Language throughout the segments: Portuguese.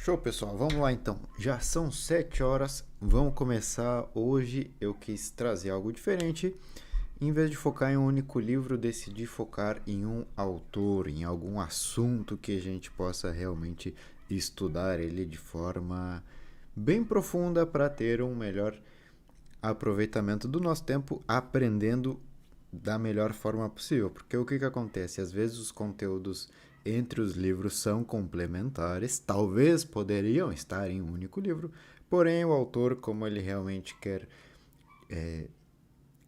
Show, pessoal. Vamos lá então. Já são 7 horas. Vamos começar. Hoje eu quis trazer algo diferente. Em vez de focar em um único livro, decidi focar em um autor, em algum assunto que a gente possa realmente estudar ele de forma bem profunda para ter um melhor aproveitamento do nosso tempo aprendendo da melhor forma possível. Porque o que acontece? Às vezes os conteúdos entre os livros são complementares, talvez poderiam estar em um único livro, porém o autor, como ele realmente quer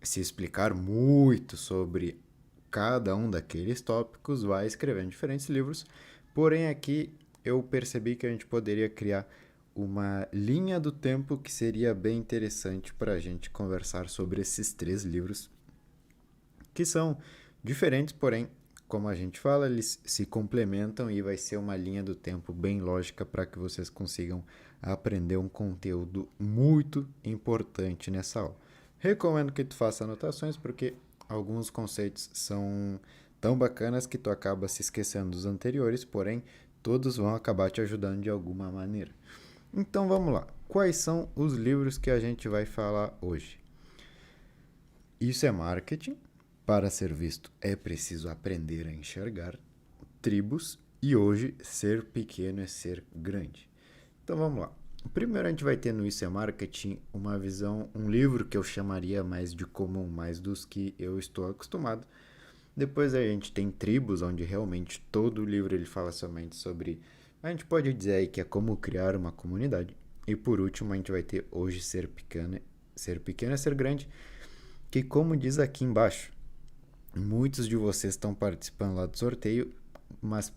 se explicar muito sobre cada um daqueles tópicos, vai escrever em diferentes livros. Porém, aqui eu percebi que a gente poderia criar uma linha do tempo que seria bem interessante para a gente conversar sobre esses três livros, que são diferentes, porém, como a gente fala, eles se complementam e vai ser uma linha do tempo bem lógica para que vocês consigam aprender um conteúdo muito importante nessa aula. Recomendo que tu faça anotações porque alguns conceitos são tão bacanas que tu acaba se esquecendo dos anteriores, porém todos vão acabar te ajudando de alguma maneira. Então vamos lá. Quais são os livros que a gente vai falar hoje? Isso é marketing. Para ser visto, é preciso aprender a enxergar. Tribos. E hoje, ser pequeno é ser grande. Então vamos lá. Primeiro a gente vai ter no Isso é Marketing uma visão, um livro que eu chamaria mais de comum, mais dos que eu estou acostumado. Depois a gente tem Tribos, onde realmente todo o livro ele fala somente sobre, a gente pode dizer aí que é como criar uma comunidade. E por último a gente vai ter Hoje ser pequeno é ser grande, que como diz aqui embaixo, muitos de vocês estão participando lá do sorteio, mas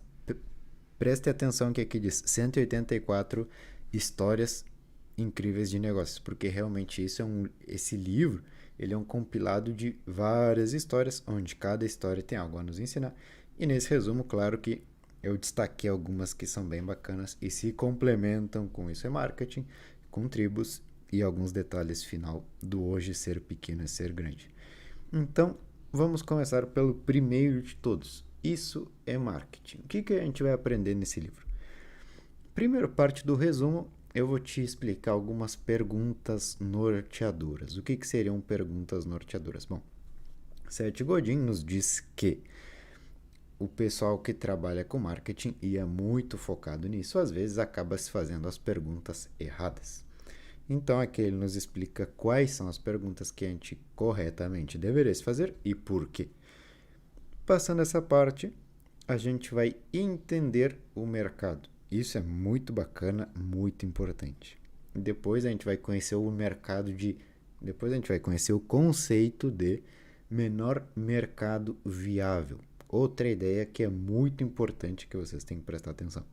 preste atenção que aqui diz 184 histórias incríveis de negócios, porque realmente esse livro ele é um compilado de várias histórias, onde cada história tem algo a nos ensinar. E nesse resumo, claro que eu destaquei algumas que são bem bacanas e se complementam com Isso é Marketing, com Tribos e alguns detalhes final do Hoje Ser Pequeno é Ser Grande. Então, vamos começar pelo primeiro de todos. Isso é marketing. O que a gente vai aprender nesse livro? Primeira parte do resumo, eu vou te explicar algumas perguntas norteadoras. O que seriam perguntas norteadoras? Bom, Seth Godin nos diz que o pessoal que trabalha com marketing e é muito focado nisso, às vezes acaba se fazendo as perguntas erradas. Então aqui ele nos explica quais são as perguntas que a gente corretamente deveria se fazer e por quê. Passando essa parte, a gente vai entender o mercado. Isso é muito bacana, muito importante. Depois a gente vai conhecer o mercado de... Depois a gente vai conhecer o conceito de menor mercado viável. Outra ideia que é muito importante que vocês têm que prestar atenção.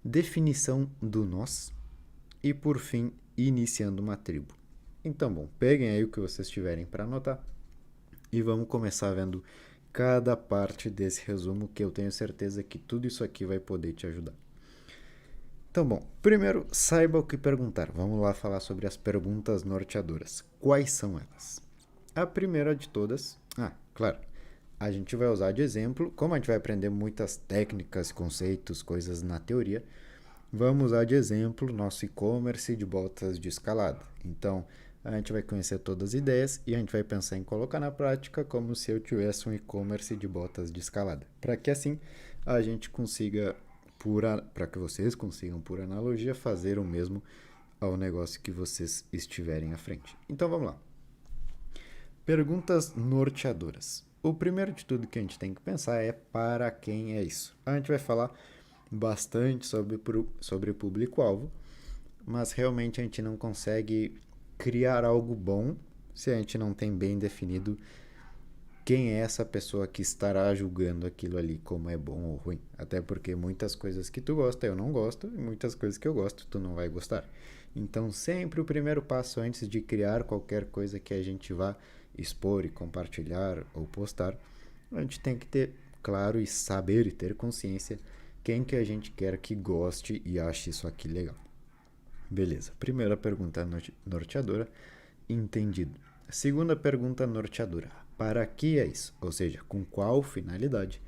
Definição do nós. E por fim, iniciando uma tribo. Então, bom, peguem aí o que vocês tiverem para anotar e vamos começar vendo cada parte desse resumo, que eu tenho certeza que tudo isso aqui vai poder te ajudar. Então, bom, primeiro, saiba o que perguntar. Vamos lá falar sobre as perguntas norteadoras. Quais são elas? A primeira de todas... claro, a gente vai usar de exemplo, como a gente vai aprender muitas técnicas, conceitos, coisas na teoria, vamos usar de exemplo nosso e-commerce de botas de escalada. Então, a gente vai conhecer todas as ideias e a gente vai pensar em colocar na prática como se eu tivesse um e-commerce de botas de escalada. Para que assim a gente consiga, para que vocês consigam, por analogia, fazer o mesmo ao negócio que vocês estiverem à frente. Então, vamos lá. Perguntas norteadoras. O primeiro de tudo que a gente tem que pensar é para quem é isso. A gente vai falar bastante sobre o público-alvo, mas realmente a gente não consegue criar algo bom se a gente não tem bem definido quem é essa pessoa que estará julgando aquilo ali como é bom ou ruim. Até porque muitas coisas que tu gosta eu não gosto e muitas coisas que eu gosto tu não vai gostar. Então sempre o primeiro passo antes de criar qualquer coisa que a gente vá expor e compartilhar ou postar, a gente tem que ter claro e saber e ter consciência quem que a gente quer que goste e ache isso aqui legal. Beleza, primeira pergunta norteadora, entendido. Segunda pergunta norteadora, para que é isso? Ou seja, com qual finalidade?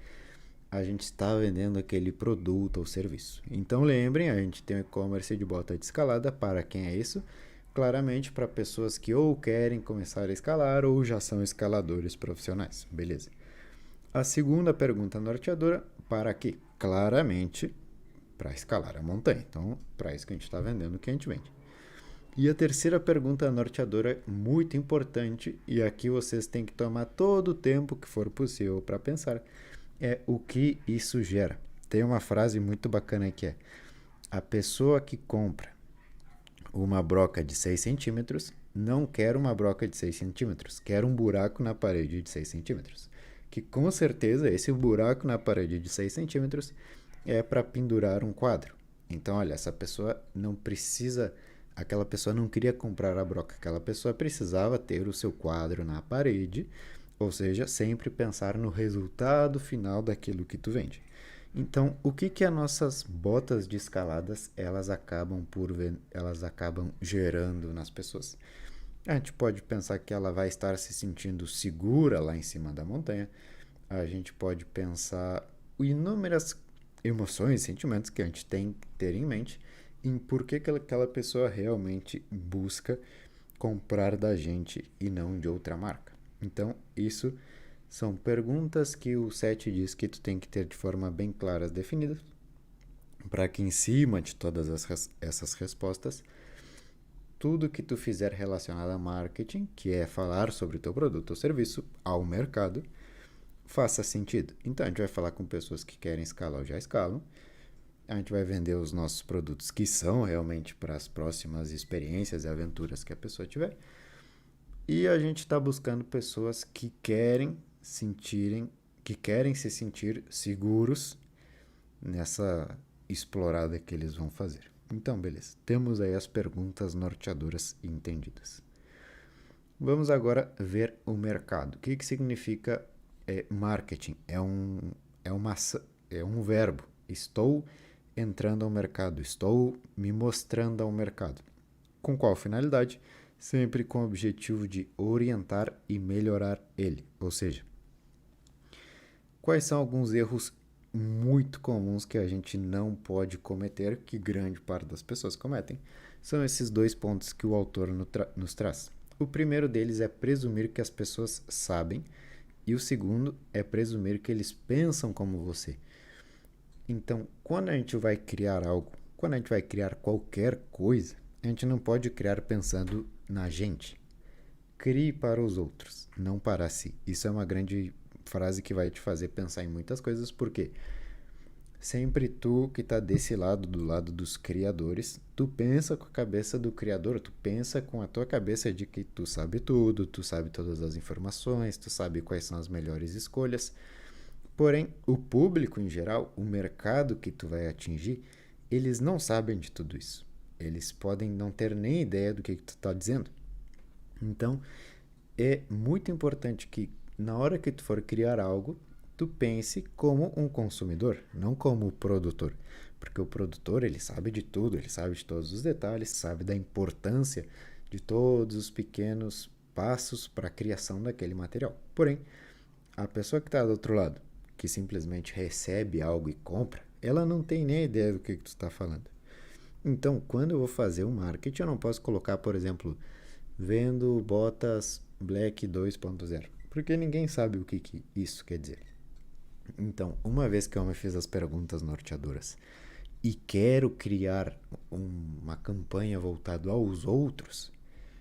a gente está vendendo aquele produto ou serviço. Então lembrem, a gente tem o e-commerce de bota de escalada. Para quem é isso? Claramente para pessoas que ou querem começar a escalar ou já são escaladores profissionais. Beleza. A segunda pergunta norteadora, para quê? Claramente para escalar a montanha. Então, para isso que a gente está vendendo o que a gente vende. E a terceira pergunta norteadora, muito importante, e aqui vocês têm que tomar todo o tempo que for possível para pensar, é o que isso gera. Tem uma frase muito bacana que é: a pessoa que compra uma broca de 6 centímetros não quer uma broca de 6 centímetros, quer um buraco na parede de 6 centímetros. Que com certeza esse buraco na parede de 6 centímetros é para pendurar um quadro. Então, olha, essa pessoa não precisa, aquela pessoa não queria comprar a broca, aquela pessoa precisava ter o seu quadro na parede, ou seja, sempre pensar no resultado final daquilo que tu vende. Então, o que as nossas botas de escaladas elas acabam gerando nas pessoas? A gente pode pensar que ela vai estar se sentindo segura lá em cima da montanha. A gente pode pensar inúmeras emoções, sentimentos que a gente tem que ter em mente em por que aquela pessoa realmente busca comprar da gente e não de outra marca. Então, isso são perguntas que o 7 diz que tu tem que ter de forma bem clara definidas, para que em cima de todas essas respostas, tudo que tu fizer relacionado a marketing, que é falar sobre o teu produto ou serviço ao mercado, faça sentido. Então, a gente vai falar com pessoas que querem escalar ou já escalam. A gente vai vender os nossos produtos que são realmente para as próximas experiências e aventuras que a pessoa tiver. E a gente está buscando pessoas que querem se sentir seguros nessa explorada que eles vão fazer. Então, beleza. Temos aí as perguntas norteadoras entendidas. Vamos agora ver o mercado. O que significa marketing? É um verbo. Estou entrando ao mercado. Estou me mostrando ao mercado. Com qual finalidade? Sempre com o objetivo de orientar e melhorar ele. Ou seja, quais são alguns erros muito comuns que a gente não pode cometer, que grande parte das pessoas cometem? São esses dois pontos que o autor nos traz. O primeiro deles é presumir que as pessoas sabem, e o segundo é presumir que eles pensam como você. Então, quando a gente vai criar algo, quando a gente vai criar qualquer coisa, a gente não pode criar pensando na gente. Crie para os outros, não para si. Isso é uma grande frase que vai te fazer pensar em muitas coisas, porque sempre tu que está desse lado, do lado dos criadores, tu pensa com a cabeça do criador, tu pensa com a tua cabeça de que tu sabe tudo, tu sabe todas as informações, tu sabe quais são as melhores escolhas. Porém, o público em geral, o mercado que tu vai atingir, eles não sabem de tudo isso. Eles podem não ter nem ideia do que tu está dizendo. Então, é muito importante que na hora que tu for criar algo, tu pense como um consumidor, não como produtor. Porque o produtor, ele sabe de tudo, ele sabe de todos os detalhes, sabe da importância de todos os pequenos passos para a criação daquele material. Porém, a pessoa que está do outro lado, que simplesmente recebe algo e compra, ela não tem nem ideia do que tu está falando. Então, quando eu vou fazer um marketing, eu não posso colocar, por exemplo, vendo botas Black 2.0, porque ninguém sabe o que isso quer dizer. Então, uma vez que eu me fiz as perguntas norteadoras e quero criar uma campanha voltada aos outros,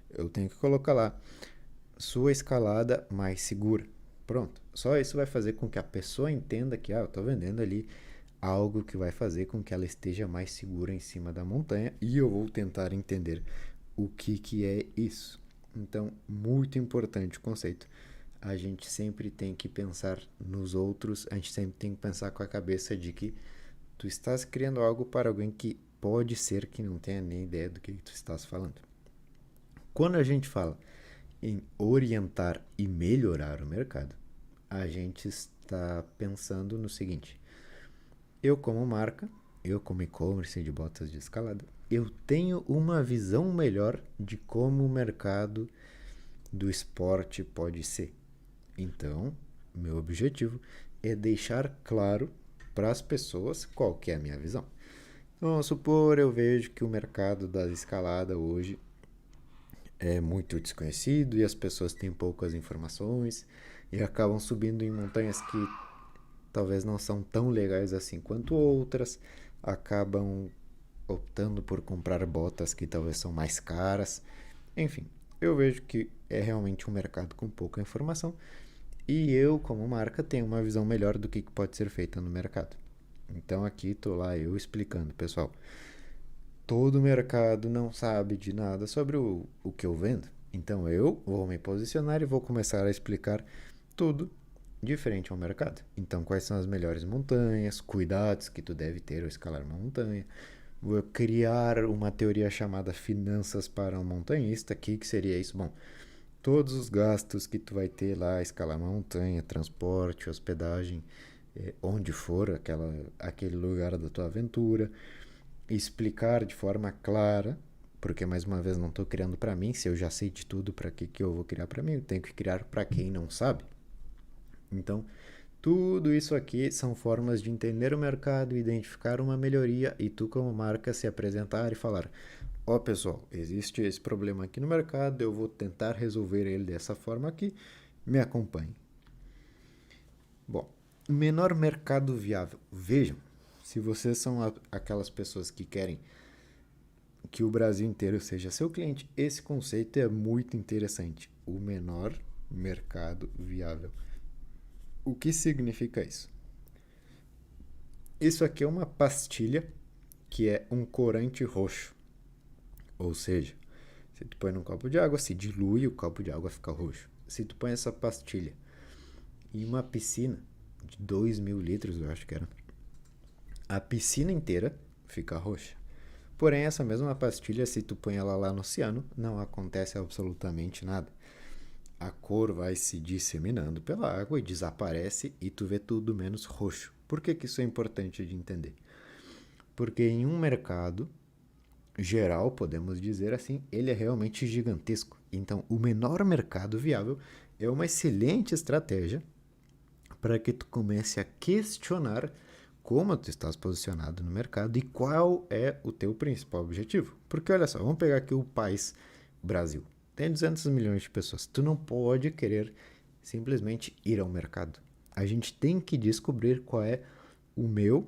eu tenho que colocar lá sua escalada mais segura. Pronto. Só isso vai fazer com que a pessoa entenda que eu estou vendendo ali algo que vai fazer com que ela esteja mais segura em cima da montanha, e eu vou tentar entender o que é isso. Então, muito importante o conceito. A gente sempre tem que pensar nos outros, a gente sempre tem que pensar com a cabeça de que tu estás criando algo para alguém que pode ser que não tenha nem ideia do que tu estás falando. Quando a gente fala em orientar e melhorar o mercado, a gente está pensando no seguinte: eu como marca, eu como e-commerce de botas de escalada, eu tenho uma visão melhor de como o mercado do esporte pode ser. Então, meu objetivo é deixar claro para as pessoas qual que é a minha visão. Então, vamos supor, eu vejo que o mercado da escalada hoje é muito desconhecido e as pessoas têm poucas informações e acabam subindo em montanhas que talvez não são tão legais assim quanto outras, acabam optando por comprar botas que talvez são mais caras. Enfim, eu vejo que é realmente um mercado com pouca informação e eu, como marca, tenho uma visão melhor do que pode ser feito no mercado. Então aqui estou lá eu explicando, pessoal. Todo mercado não sabe de nada sobre o que eu vendo. Então eu vou me posicionar e vou começar a explicar tudo diferente ao mercado. Então quais são as melhores montanhas, cuidados que tu deve ter ao escalar uma montanha. Vou criar uma teoria chamada finanças para um montanhista. Que seria isso? Bom, todos os gastos que tu vai ter lá, escalar uma montanha, transporte, hospedagem, onde for aquele lugar da tua aventura, explicar de forma clara, porque mais uma vez não estou criando para mim, se eu já sei de tudo, para que eu vou criar para mim? Eu tenho que criar para quem não sabe. Então, tudo isso aqui são formas de entender o mercado, identificar uma melhoria e tu como marca se apresentar e falar: ó, pessoal, existe esse problema aqui no mercado, eu vou tentar resolver ele dessa forma aqui, me acompanhe. Bom, menor mercado viável. Vejam, se vocês são aquelas pessoas que querem que o Brasil inteiro seja seu cliente, esse conceito é muito interessante. O menor mercado viável. O que significa isso? Isso aqui é uma pastilha que é um corante roxo. Ou seja, se tu põe num copo de água, se dilui, o copo de água fica roxo. Se tu põe essa pastilha em uma piscina de 2.000 litros, eu acho que era, a piscina inteira fica roxa. Porém, essa mesma pastilha, se tu põe ela lá no oceano, não acontece absolutamente nada. A cor vai se disseminando pela água e desaparece e tu vê tudo menos roxo. Por que isso é importante de entender? Porque em um mercado geral, podemos dizer assim, ele é realmente gigantesco. Então, o menor mercado viável é uma excelente estratégia para que tu comece a questionar como tu estás posicionado no mercado e qual é o teu principal objetivo. Porque olha só, vamos pegar aqui o país Brasil. Tem 200 milhões de pessoas. Tu não pode querer simplesmente ir ao mercado. A gente tem que descobrir qual é o meu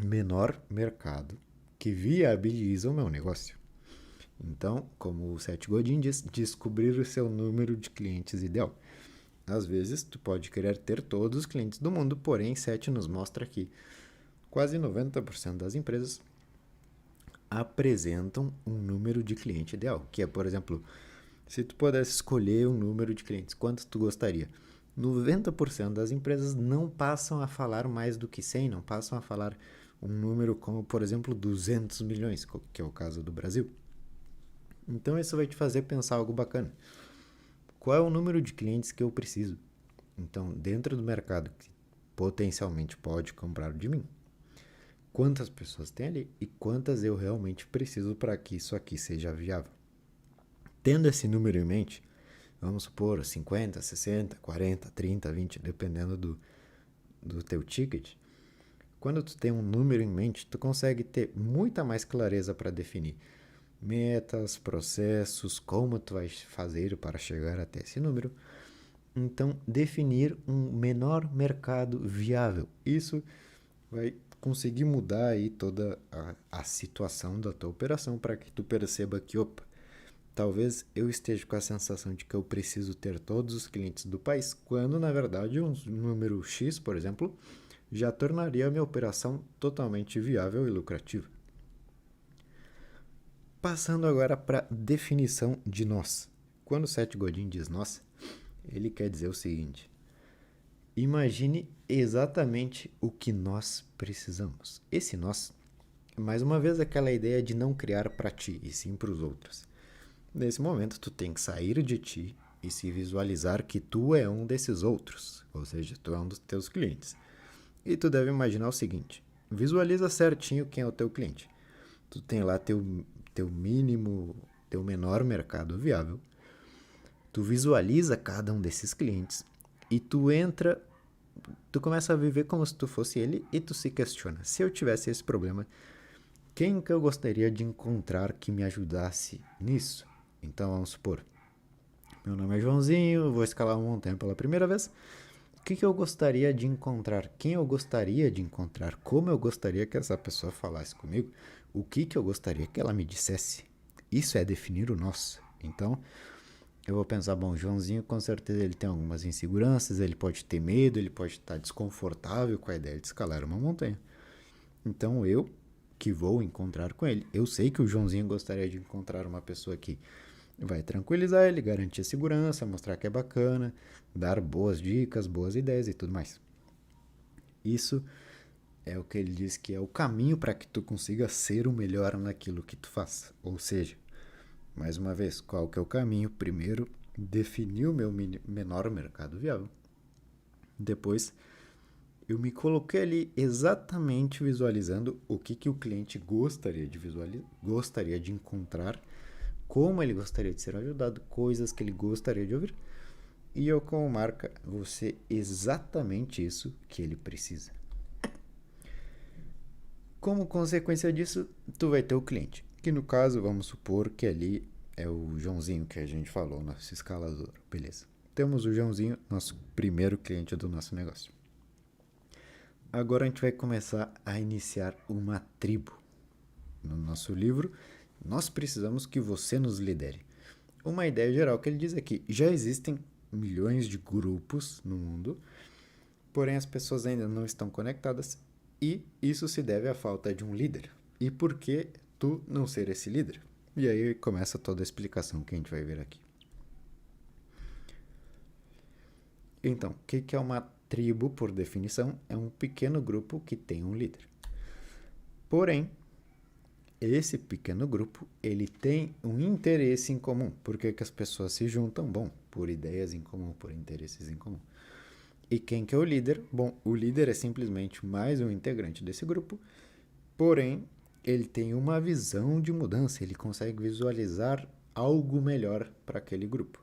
menor mercado que viabiliza o meu negócio. Então, como o Seth Godin diz, descobrir o seu número de clientes ideal. Às vezes, tu pode querer ter todos os clientes do mundo, porém, Seth nos mostra que quase 90% das empresas apresentam um número de cliente ideal, que é, por exemplo, se tu pudesse escolher um número de clientes, quantos tu gostaria? 90% das empresas não passam a falar mais do que 100, não passam a falar um número como, por exemplo, 200 milhões, que é o caso do Brasil. Então isso vai te fazer pensar algo bacana. Qual é o número de clientes que eu preciso? Então, dentro do mercado que potencialmente pode comprar de mim, quantas pessoas tem ali e quantas eu realmente preciso para que isso aqui seja viável? Tendo esse número em mente, vamos supor 50, 60, 40, 30, 20, dependendo do teu ticket. Quando tu tem um número em mente, tu consegue ter muita mais clareza para definir metas, processos, como tu vais fazer para chegar até esse número. Então, definir um menor mercado viável. Isso vai conseguir mudar aí toda a situação da tua operação para que tu perceba que, opa, talvez eu esteja com a sensação de que eu preciso ter todos os clientes do país, quando na verdade um número X, por exemplo, já tornaria a minha operação totalmente viável e lucrativa. Passando agora para a definição de nós. Quando o Seth Godin diz nós, ele quer dizer o seguinte: imagine exatamente o que nós precisamos. Esse nós, mais uma vez, aquela ideia de não criar para ti, e sim para os outros. Nesse momento, tu tem que sair de ti e se visualizar que tu é um desses outros, ou seja, tu é um dos teus clientes. E tu deve imaginar o seguinte: visualiza certinho quem é o teu cliente. Tu tem lá teu mínimo, teu menor mercado viável. Tu visualiza cada um desses clientes e tu entra tu começa a viver como se tu fosse ele e tu se questiona. Se eu tivesse esse problema, quem que eu gostaria de encontrar que me ajudasse nisso? Então vamos supor, meu nome é Joãozinho, vou escalar uma montanha pela primeira vez. O que eu gostaria de encontrar? Quem eu gostaria de encontrar? Como eu gostaria que essa pessoa falasse comigo? O que eu gostaria que ela me dissesse? Isso é definir o nós. Então, eu vou pensar, bom, Joãozinho com certeza ele tem algumas inseguranças, ele pode ter medo, ele pode estar desconfortável com a ideia de escalar uma montanha. Então, eu que vou encontrar com ele, eu sei que o Joãozinho gostaria de encontrar uma pessoa que vai tranquilizar ele, garantir a segurança, mostrar que é bacana, dar boas dicas, boas ideias e tudo mais. Isso é o que ele diz que é o caminho para que tu consiga ser o melhor naquilo que tu faz. Ou seja, mais uma vez, qual que é o caminho? Primeiro, definir o meu menor mercado viável. Depois, eu me coloquei ali exatamente visualizando o que o cliente gostaria de gostaria de encontrar, como ele gostaria de ser ajudado, coisas que ele gostaria de ouvir. E eu, como marca, vou ser exatamente isso que ele precisa. Como consequência disso, tu vai ter o cliente, que no caso, vamos supor que ali é o Joãozinho que a gente falou, nosso escalador, beleza. Temos o Joãozinho, nosso primeiro cliente do nosso negócio. Agora a gente vai começar a iniciar uma tribo. No nosso livro, nós precisamos que você nos lidere. Uma ideia geral que ele diz é que já existem milhões de grupos no mundo, porém as pessoas ainda não estão conectadas e isso se deve à falta de um líder. E por que tu não ser esse líder? E aí começa toda a explicação que a gente vai ver aqui. Então, o que é uma tribo, por definição? É um pequeno grupo que tem um líder. Porém, esse pequeno grupo, ele tem um interesse em comum. Por que as pessoas se juntam? Bom, por ideias em comum, por interesses em comum. E quem que é o líder? Bom, o líder é simplesmente mais um integrante desse grupo, porém, ele tem uma visão de mudança, ele consegue visualizar algo melhor para aquele grupo.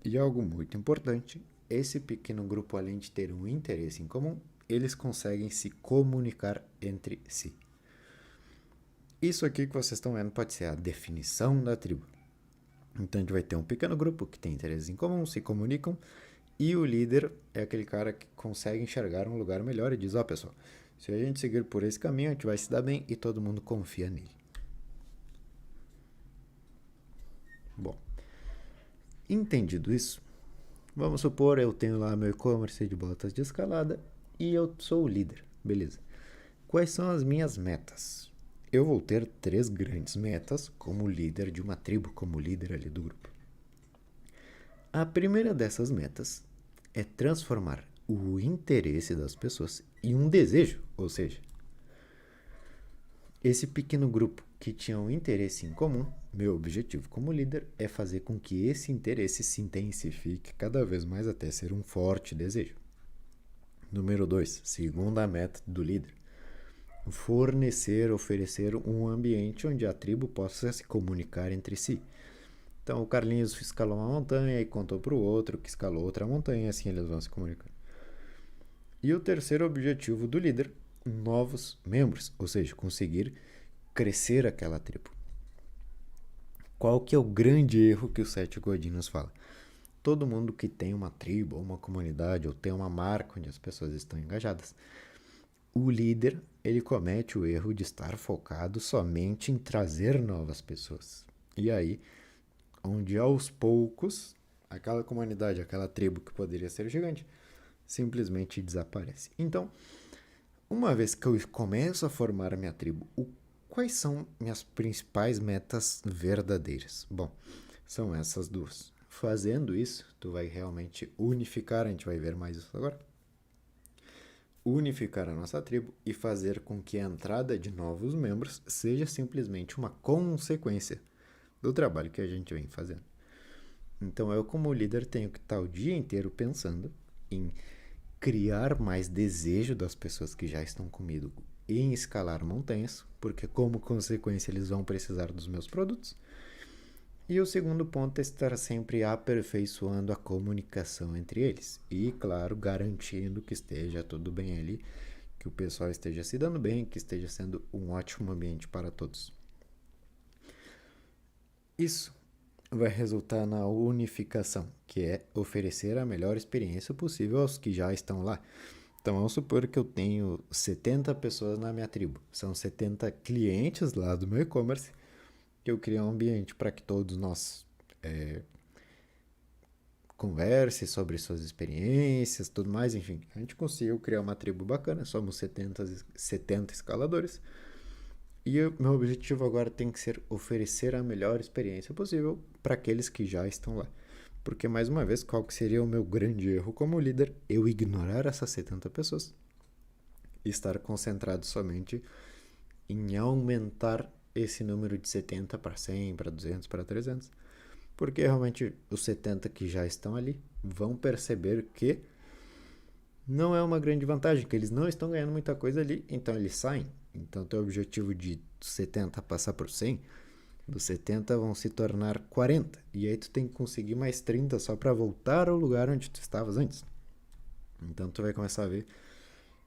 E algo muito importante, esse pequeno grupo, além de ter um interesse em comum, eles conseguem se comunicar entre si. Isso aqui que vocês estão vendo pode ser a definição da tribo. Então a gente vai ter um pequeno grupo que tem interesses em comum, se comunicam, e o líder é aquele cara que consegue enxergar um lugar melhor e diz, ó pessoal, se a gente seguir por esse caminho, a gente vai se dar bem e todo mundo confia nele. Bom, entendido isso, vamos supor eu tenho lá meu e-commerce de botas de escalada e eu sou o líder, beleza. Quais são as minhas metas? Eu vou ter 3 grandes metas como líder de uma tribo, como líder ali do grupo. A primeira dessas metas é transformar o interesse das pessoas em um desejo, ou seja, esse pequeno grupo que tinha um interesse em comum, meu objetivo como líder é fazer com que esse interesse se intensifique cada vez mais até ser um forte desejo. Número 2, segunda meta do líder, oferecer um ambiente onde a tribo possa se comunicar entre si. Então o Carlinhos escalou uma montanha e contou para o outro que escalou outra montanha, assim eles vão se comunicar. E o terceiro objetivo do líder, novos membros, ou seja, conseguir crescer aquela tribo. Qual que é o grande erro que o Seth Godin nos fala? Todo mundo que tem uma tribo, ou uma comunidade, ou tem uma marca onde as pessoas estão engajadas, o líder, ele comete o erro de estar focado somente em trazer novas pessoas. E aí, onde aos poucos, aquela comunidade, aquela tribo que poderia ser gigante, simplesmente desaparece. Então, uma vez que eu começo a formar a minha tribo, quais são minhas principais metas verdadeiras? Bom, são essas duas. Fazendo isso, tu vai realmente unificar, a gente vai ver mais isso agora, unificar a nossa tribo e fazer com que a entrada de novos membros seja simplesmente uma consequência do trabalho que a gente vem fazendo. Então eu, como líder, tenho que estar o dia inteiro pensando em criar mais desejo das pessoas que já estão comigo em escalar montanhas, porque como consequência eles vão precisar dos meus produtos. E o segundo ponto é estar sempre aperfeiçoando a comunicação entre eles. E, claro, garantindo que esteja tudo bem ali, que o pessoal esteja se dando bem, que esteja sendo um ótimo ambiente para todos. Isso vai resultar na unificação, que é oferecer a melhor experiência possível aos que já estão lá. Então vamos supor que eu tenho 70 pessoas na minha tribo. São 70 clientes lá do meu e-commerce que eu criei um ambiente para que todos nós converse sobre suas experiências, tudo mais, enfim. A gente conseguiu criar uma tribo bacana, somos 70 escaladores. E o meu objetivo agora tem que ser oferecer a melhor experiência possível para aqueles que já estão lá. Porque, mais uma vez, qual que seria o meu grande erro como líder? Eu ignorar essas 70 pessoas e estar concentrado somente em aumentar esse número de 70 para 100, para 200, para 300. Porque realmente os 70 que já estão ali vão perceber que não é uma grande vantagem, que eles não estão ganhando muita coisa ali, então eles saem. Então, teu objetivo de 70 passar por 100, dos 70 vão se tornar 40. E aí tu tem que conseguir mais 30 só para voltar ao lugar onde tu estavas antes. Então, tu vai começar a ver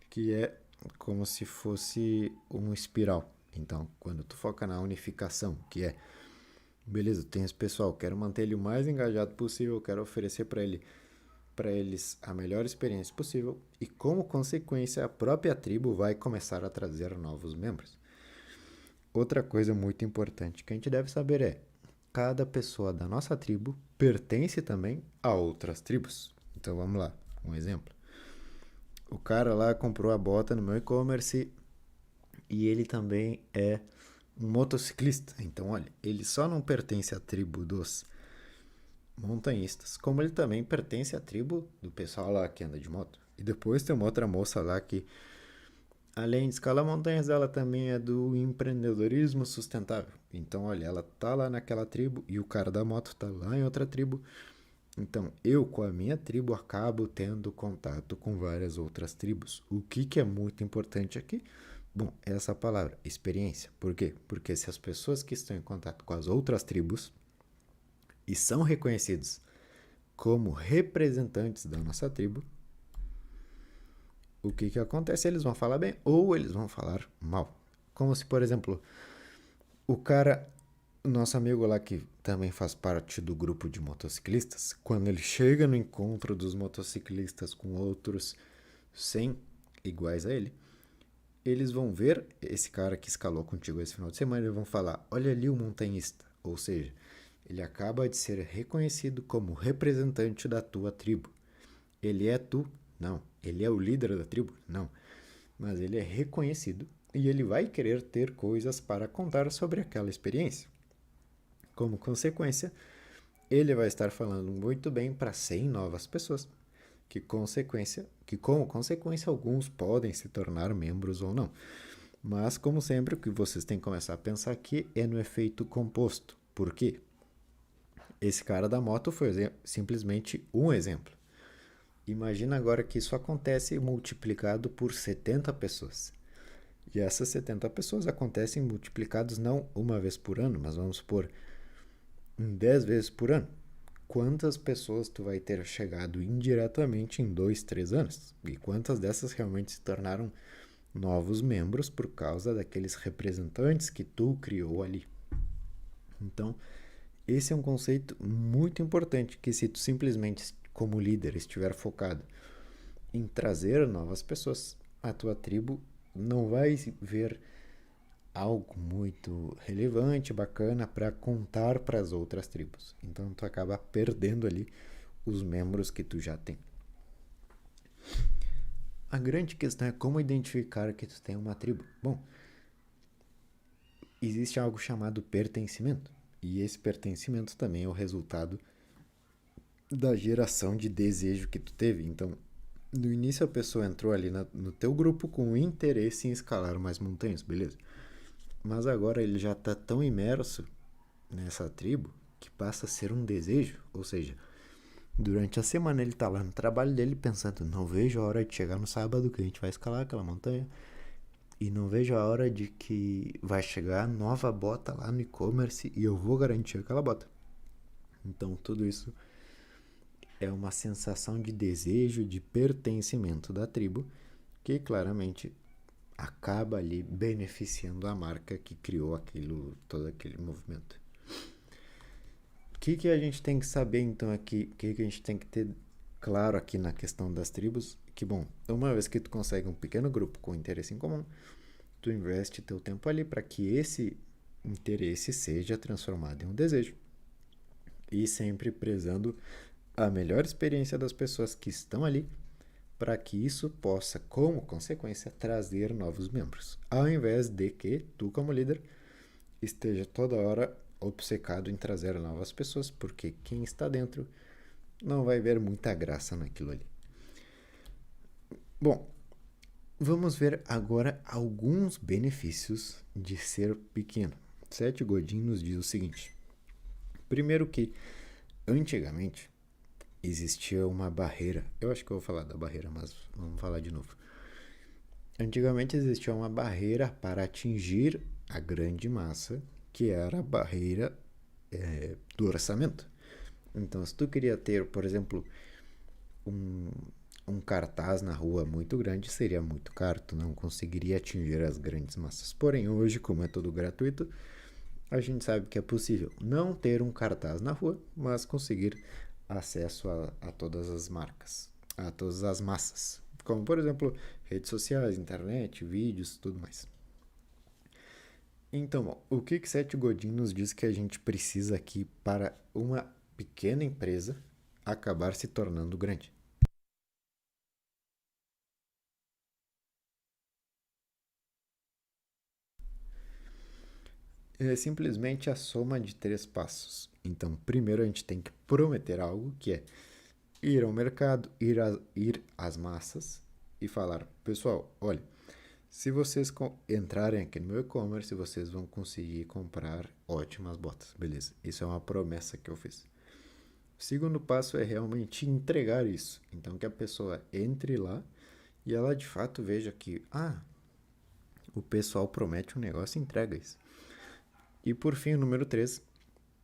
que é como se fosse um espiral. Então, quando tu foca na unificação, que é, beleza, tem esse pessoal, quero manter ele o mais engajado possível, quero oferecer para eles a melhor experiência possível e, como consequência, a própria tribo vai começar a trazer novos membros. Outra coisa muito importante que a gente deve saber é: cada pessoa da nossa tribo pertence também a outras tribos. Então vamos lá, um exemplo. O cara lá comprou a bota no meu e-commerce e ele também é um motociclista. Então, olha, ele só não pertence à tribo dos montanhistas, como ele também pertence à tribo do pessoal lá que anda de moto. E depois tem uma outra moça lá que, além de escalar montanhas, ela também é do empreendedorismo sustentável. Então, olha, ela tá lá naquela tribo e o cara da moto tá lá em outra tribo. Então, eu com a minha tribo acabo tendo contato com várias outras tribos. O que é muito importante aqui? Bom, essa palavra, experiência. Por quê? Porque se as pessoas que estão em contato com as outras tribos e são reconhecidos como representantes da nossa tribo, o que acontece? Eles vão falar bem ou eles vão falar mal. Como se, por exemplo, o cara, o nosso amigo lá que também faz parte do grupo de motociclistas, quando ele chega no encontro dos motociclistas com outros 100 iguais a ele, eles vão ver esse cara que escalou contigo esse final de semana e vão falar: olha ali o montanhista. Ou seja, ele acaba de ser reconhecido como representante da tua tribo. Ele é tu? Não. Ele é o líder da tribo? Não. Mas ele é reconhecido e ele vai querer ter coisas para contar sobre aquela experiência. Como consequência, ele vai estar falando muito bem para 100 novas pessoas, que como consequência alguns podem se tornar membros ou não. Mas, como sempre, o que vocês têm que começar a pensar aqui é no efeito composto. Por quê? Esse cara da moto foi simplesmente um exemplo. Imagina agora que isso acontece multiplicado por 70 pessoas. E essas 70 pessoas acontecem multiplicados não uma vez por ano, mas vamos supor em 10 vezes por ano. Quantas pessoas tu vai ter chegado indiretamente em 2, 3 anos? E quantas dessas realmente se tornaram novos membros por causa daqueles representantes que tu criou ali? Então, esse é um conceito muito importante que, se tu simplesmente, como líder, estiver focado em trazer novas pessoas, a tua tribo não vai ver algo muito relevante, bacana para contar para as outras tribos. Então tu acaba perdendo ali os membros que tu já tem. A grande questão é como identificar que tu tem uma tribo. Bom, existe algo chamado pertencimento. E esse pertencimento também é o resultado da geração de desejo que tu teve. Então, no início a pessoa entrou ali no teu grupo com interesse em escalar mais montanhas, beleza? Mas agora ele já está tão imerso nessa tribo que passa a ser um desejo. Ou seja, durante a semana ele está lá no trabalho dele pensando: não vejo a hora de chegar no sábado que a gente vai escalar aquela montanha. E não vejo a hora de que vai chegar nova bota lá no e-commerce e eu vou garantir aquela bota. Então, tudo isso é uma sensação de desejo, de pertencimento da tribo, que claramente acaba ali beneficiando a marca que criou todo aquele movimento. O que a gente tem que saber então aqui, o que a gente tem que ter claro aqui na questão das tribos? Que bom, uma vez que tu consegue um pequeno grupo com interesse em comum, tu investe teu tempo ali para que esse interesse seja transformado em um desejo. E sempre prezando a melhor experiência das pessoas que estão ali, para que isso possa, como consequência, trazer novos membros. Ao invés de que tu, como líder, esteja toda hora obcecado em trazer novas pessoas, porque quem está dentro não vai ver muita graça naquilo ali. Bom, vamos ver agora alguns benefícios de ser pequeno. Seth Godin nos diz o seguinte: primeiro que, antigamente, existia uma barreira. Eu acho que eu vou falar da barreira, mas vamos falar de novo. Antigamente existia uma barreira para atingir a grande massa, que era a barreira do orçamento. Então, se tu queria ter, por exemplo, um cartaz na rua muito grande, seria muito caro, tu não conseguiria atingir as grandes massas. Porém, hoje, como é tudo gratuito, a gente sabe que é possível não ter um cartaz na rua, mas conseguir acesso a todas as marcas, a todas as massas, como por exemplo redes sociais, internet, vídeos, tudo mais. Então, bom, o que Seth Godin nos diz que a gente precisa aqui para uma pequena empresa acabar se tornando grande? É simplesmente a soma de 3 passos. Então, primeiro a gente tem que prometer algo, que é ir ao mercado, ir às massas e falar: pessoal, olha, se vocês entrarem aqui no meu e-commerce, vocês vão conseguir comprar ótimas botas. Beleza, isso é uma promessa que eu fiz. O segundo passo é realmente entregar isso. Então, que a pessoa entre lá e ela de fato veja que, o pessoal promete um negócio e entrega isso. E por fim, o número 3,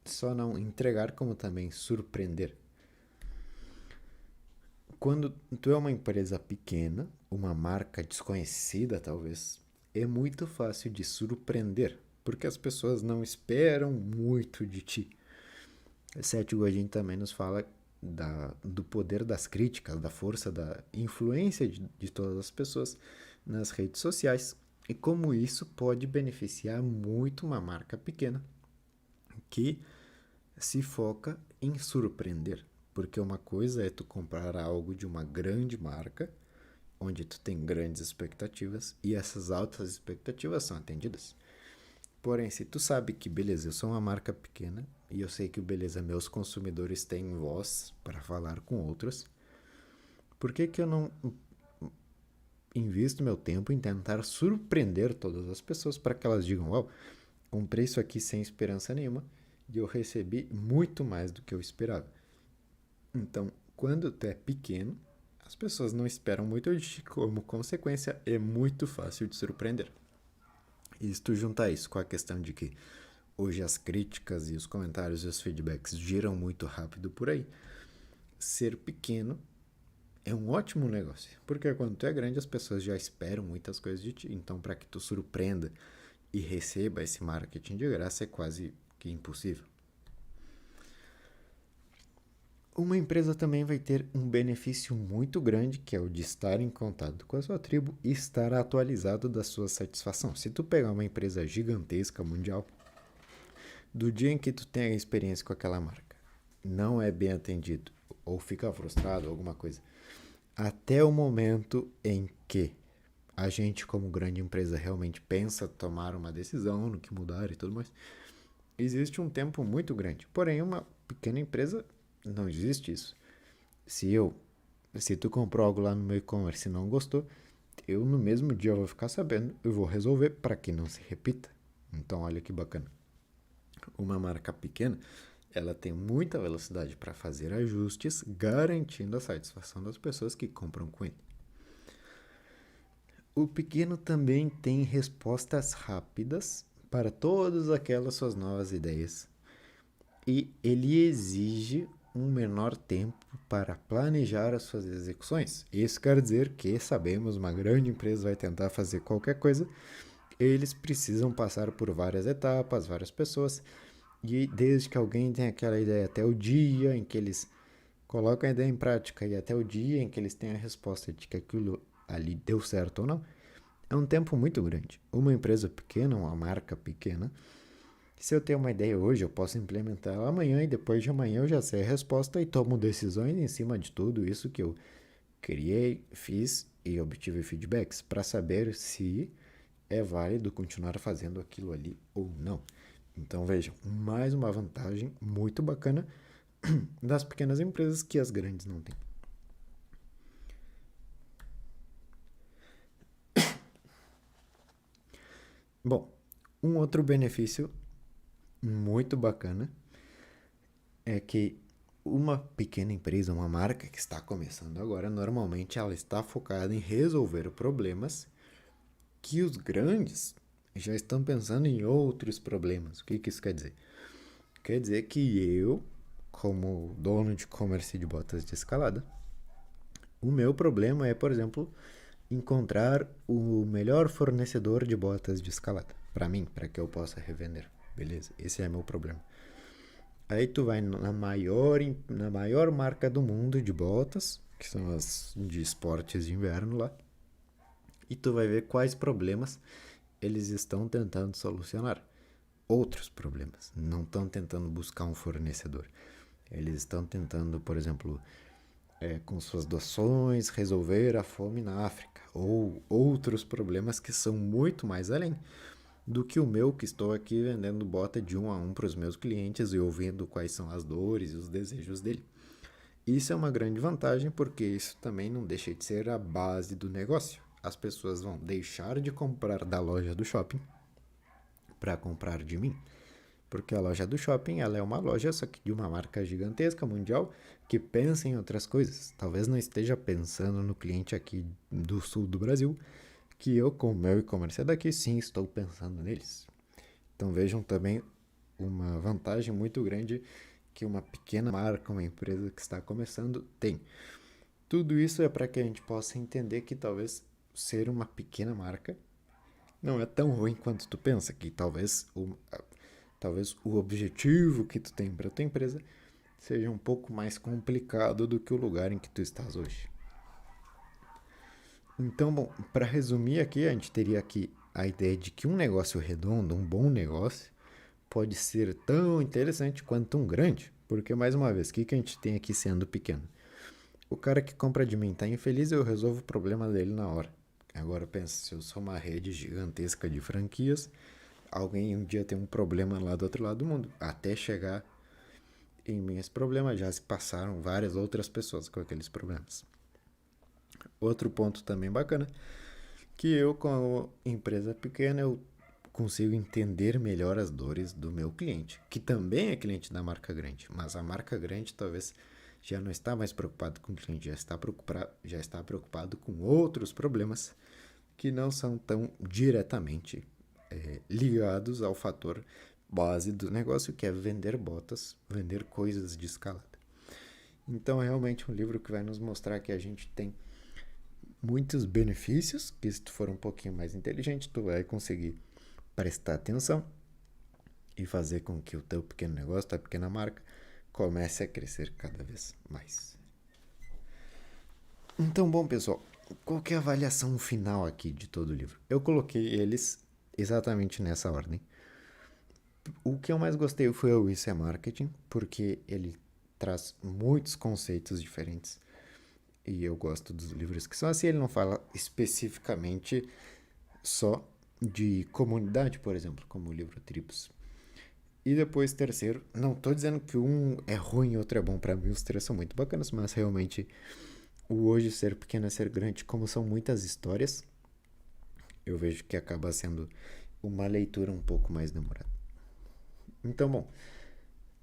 só não entregar, como também surpreender. Quando tu é uma empresa pequena, uma marca desconhecida talvez, é muito fácil de surpreender, porque as pessoas não esperam muito de ti. Seth Godin também nos fala do poder das críticas, da força, da influência de todas as pessoas nas redes sociais e como isso pode beneficiar muito uma marca pequena que se foca em surpreender. Porque uma coisa é tu comprar algo de uma grande marca, onde tu tem grandes expectativas, e essas altas expectativas são atendidas. Porém, se tu sabe que, beleza, eu sou uma marca pequena, e eu sei que, beleza, meus consumidores têm voz para falar com outros, por que eu não invisto meu tempo em tentar surpreender todas as pessoas para que elas digam: uau, comprei isso aqui sem esperança nenhuma, e eu recebi muito mais do que eu esperava. Então, quando tu é pequeno, as pessoas não esperam muito de ti, como consequência, é muito fácil de surpreender. E se tu juntar isso com a questão de que hoje as críticas e os comentários e os feedbacks giram muito rápido por aí, ser pequeno é um ótimo negócio. Porque quando tu é grande, as pessoas já esperam muitas coisas de ti. Então, para que tu surpreenda e receba esse marketing de graça é quase que impossível. Uma empresa também vai ter um benefício muito grande, que é o de estar em contato com a sua tribo e estar atualizado da sua satisfação. Se tu pegar uma empresa gigantesca, mundial, do dia em que tu tem a experiência com aquela marca, não é bem atendido, ou fica frustrado, alguma coisa, até o momento em que a gente, como grande empresa, realmente pensa tomar uma decisão no que mudar e tudo mais, existe um tempo muito grande. Porém, uma pequena empresa não existe isso. Se tu comprou algo lá no meu e-commerce e não gostou, eu no mesmo dia vou ficar sabendo, eu vou resolver para que não se repita. Então, olha que bacana. Uma marca pequena, ela tem muita velocidade para fazer ajustes, garantindo a satisfação das pessoas que compram com ele. O pequeno também tem respostas rápidas para todas aquelas suas novas ideias e ele exige um menor tempo para planejar as suas execuções. Isso quer dizer que, sabemos, uma grande empresa vai tentar fazer qualquer coisa, eles precisam passar por várias etapas, várias pessoas, e desde que alguém tem aquela ideia até o dia em que eles colocam a ideia em prática e até o dia em que eles têm a resposta de que aquilo ali deu certo ou não, é um tempo muito grande. Uma empresa pequena, uma marca pequena, se eu tenho uma ideia hoje, eu posso implementar ela amanhã e depois de amanhã eu já sei a resposta e tomo decisões em cima de tudo isso que eu criei, fiz e obtive feedbacks para saber se é válido continuar fazendo aquilo ali ou não. Então vejam, mais uma vantagem muito bacana das pequenas empresas que as grandes não têm. Bom, um outro benefício muito bacana é que uma pequena empresa, uma marca que está começando agora, normalmente ela está focada em resolver problemas que os grandes já estão pensando em outros problemas. O que isso quer dizer? Quer dizer que eu, como dono de comércio de botas de escalada, o meu problema é, por exemplo, encontrar o melhor fornecedor de botas de escalada para mim, para que eu possa revender. Beleza? Esse é meu problema. Aí tu vai na maior marca do mundo de botas, que são as de esportes de inverno lá, e tu vai ver quais problemas eles estão tentando solucionar. Outros problemas. Não estão tentando buscar um fornecedor. Eles estão tentando, por exemplo, com suas doações, resolver a fome na África. Ou outros problemas que são muito mais além do que o meu, que estou aqui vendendo bota de um a um para os meus clientes e ouvindo quais são as dores e os desejos dele. Isso é uma grande vantagem porque isso também não deixa de ser a base do negócio. As pessoas vão deixar de comprar da loja do shopping para comprar de mim. Porque a loja do shopping ela é uma loja só que de uma marca gigantesca, mundial, que pensa em outras coisas. Talvez não esteja pensando no cliente aqui do sul do Brasil, que eu, com o meu e-commerce daqui, sim, estou pensando neles. Então vejam também uma vantagem muito grande que uma pequena marca, uma empresa que está começando tem. Tudo isso é para que a gente possa entender que talvez ser uma pequena marca não é tão ruim quanto tu pensa, que talvez o objetivo que tu tem para tua empresa seja um pouco mais complicado do que o lugar em que tu estás hoje. Então, bom, para resumir aqui, a gente teria aqui a ideia de que um negócio redondo, um bom negócio, pode ser tão interessante quanto um grande. Porque, mais uma vez, o que a gente tem aqui sendo pequeno? O cara que compra de mim está infeliz, eu resolvo o problema dele na hora. Agora pensa, se eu sou uma rede gigantesca de franquias, alguém um dia tem um problema lá do outro lado do mundo. Até chegar em mim esse problema, já se passaram várias outras pessoas com aqueles problemas. Outro ponto também bacana, que eu, como empresa pequena, eu consigo entender melhor as dores do meu cliente, que também é cliente da marca grande, mas a marca grande talvez já não está mais preocupado com o cliente, já está preocupado com outros problemas que não são tão diretamente ligados ao fator base do negócio, que é vender botas, vender coisas de escalada. Então é realmente um livro que vai nos mostrar que a gente tem muitos benefícios, que se tu for um pouquinho mais inteligente, tu vai conseguir prestar atenção e fazer com que o teu pequeno negócio, tua pequena marca, comece a crescer cada vez mais. Então, bom, pessoal, qual que é a avaliação final aqui de todo o livro? Eu coloquei eles exatamente nessa ordem. O que eu mais gostei foi o Isso é Marketing, porque ele traz muitos conceitos diferentes. E eu gosto dos livros que são assim, ele não fala especificamente só de comunidade, por exemplo, como o livro Tribos. E depois, terceiro, não estou dizendo que um é ruim e outro é bom, para mim os três são muito bacanas, mas realmente o Hoje Ser Pequeno é Ser Grande, como são muitas histórias, eu vejo que acaba sendo uma leitura um pouco mais demorada. Então, bom,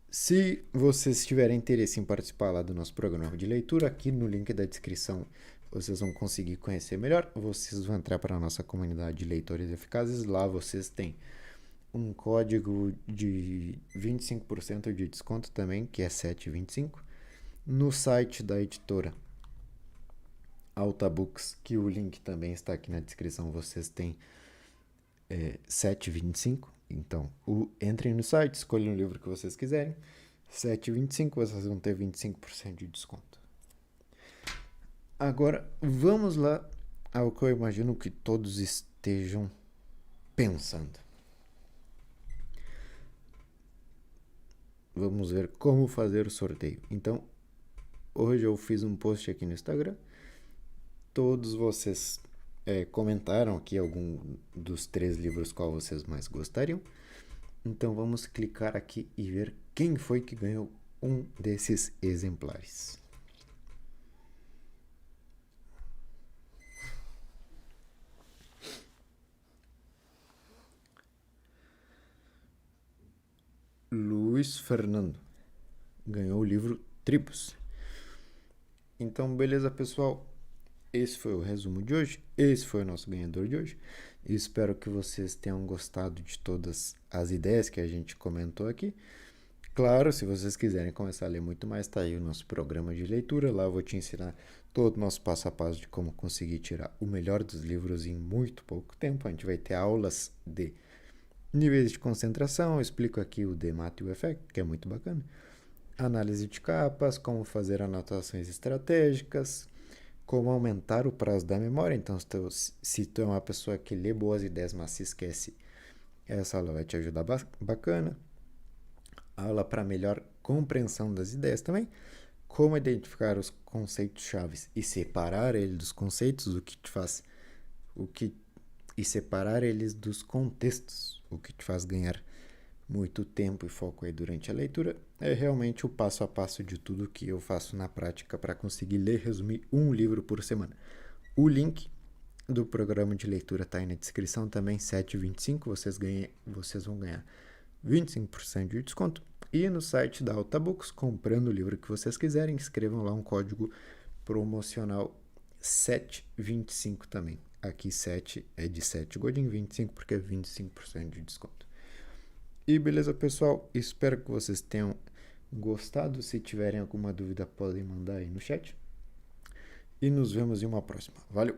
se vocês tiverem interesse em participar lá do nosso programa de leitura, aqui no link da descrição vocês vão conseguir conhecer melhor. Vocês vão entrar para a nossa comunidade de leitores eficazes. Lá vocês têm um código de 25% de desconto também, que é 7,25, no site da editora Alta Books, que o link também está aqui na descrição, vocês têm 7,25. Então, entrem no site, escolham o livro que vocês quiserem, 7,25, vocês vão ter 25% de desconto. Agora, vamos lá ao que eu imagino que todos estejam pensando. Vamos ver como fazer o sorteio. Então, hoje eu fiz um post aqui no Instagram. Todos vocês comentaram aqui algum dos 3 livros qual vocês mais gostariam. Então, vamos clicar aqui e ver quem foi que ganhou um desses exemplares. Luiz Fernando ganhou o livro Tribos. Então, beleza, pessoal? Esse foi o resumo de hoje. Esse foi o nosso ganhador de hoje. Espero que vocês tenham gostado de todas as ideias que a gente comentou aqui. Claro, se vocês quiserem começar a ler muito mais, tá aí o nosso programa de leitura. Lá eu vou te ensinar todo o nosso passo a passo de como conseguir tirar o melhor dos livros em muito pouco tempo. A gente vai ter aulas de níveis de concentração. Eu explico aqui o The Matthew Effect, que é muito bacana. Análise de capas, como fazer anotações estratégicas, como aumentar o prazo da memória. Então, se tu é uma pessoa que lê boas ideias, mas se esquece, essa aula vai te ajudar bacana. Aula para melhor compreensão das ideias também. Como identificar os conceitos chaves e separar eles dos conceitos, e separar eles dos contextos, o que te faz ganhar muito tempo e foco aí durante a leitura. É realmente o passo a passo de tudo que eu faço na prática para conseguir ler e resumir um livro por semana. O link do programa de leitura está aí na descrição também, 7,25, vocês vão ganhar 25% de desconto. E no site da Alta Books, comprando o livro que vocês quiserem, escrevam lá um código promocional 7,25 também. Aqui 7 é de 7 Godin, 25 porque é 25% de desconto. E beleza, pessoal? Espero que vocês tenham gostado. Se tiverem alguma dúvida, podem mandar aí no chat. E nos vemos em uma próxima. Valeu!